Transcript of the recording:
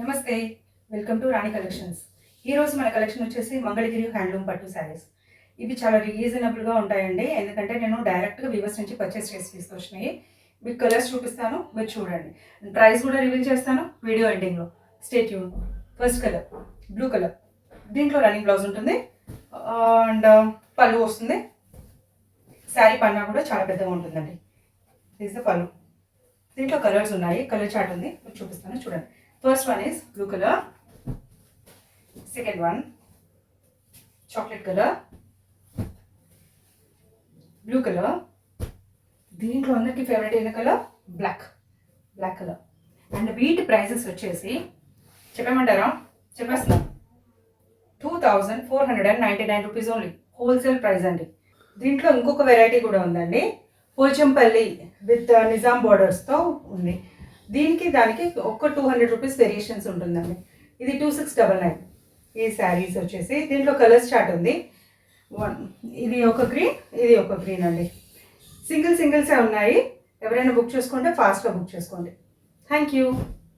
నమస్తే, welcome to Rani collections. ఈరోజు మన కలెక్షన్ వచ్చేసి మంగళగిరి హ్యాండ్లూమ్ పట్టు శారీస్. ఇవి చాలా రీజనబుల్గా ఉంటాయండి, ఎందుకంటే నేను డైరెక్ట్గా వీవర్స్ నుంచి పర్చేస్ చేసి తీసుకొచ్చినాయి. మీకు కలర్స్ చూపిస్తాను, మీరు చూడండి. ప్రైస్ కూడా రివీల్ చేస్తాను వీడియో ఎండింగ్లో. Stay tune. First colour blue colour, దీంట్లో రన్నింగ్ బ్లౌజ్ ఉంటుంది అండ్ పళ్ళు వస్తుంది. శారీ పన్నా కూడా చాలా పెద్దగా ఉంటుందండి. దిస్ ద పళ్ళు. దీంట్లో కలర్స్ ఉన్నాయి, కలర్ చార్ట్ ఉంది, మీకు చూపిస్తాను చూడండి. First one is blue color, second one chocolate color, blue color, దీంట్లో అందరికి ఫేవరెట్ అయిన కలర్ బ్లాక్ కలర్. అండ్ వీటి ప్రైజెస్ వచ్చేసి చెప్పమంటారా? చెప్పేస్తున్నాం. 2499 రూపీస్ ఓన్లీ, హోల్సేల్ ప్రైస్ అండి. దీంట్లో ఇంకొక వెరైటీ కూడా ఉందండి, పోచంపల్లి విత్ నిజాం బోర్డర్స్తో ఉంది. దీనికి దానికి ఒక 200 రూపీస్ వేరియేషన్స్ ఉంటుందండి. ఇది 2699. ఈ శారీస్ వచ్చేసి దీంట్లో కలర్స్ చార్ట్ ఉంది. ఇది ఒక గ్రీన్, ఇది ఒక గ్రీన్ అండి. సింగిల్సే ఉన్నాయి. ఎవరైనా బుక్ చేసుకుంటే ఫాస్ట్గా బుక్ చేసుకోండి. Thank you.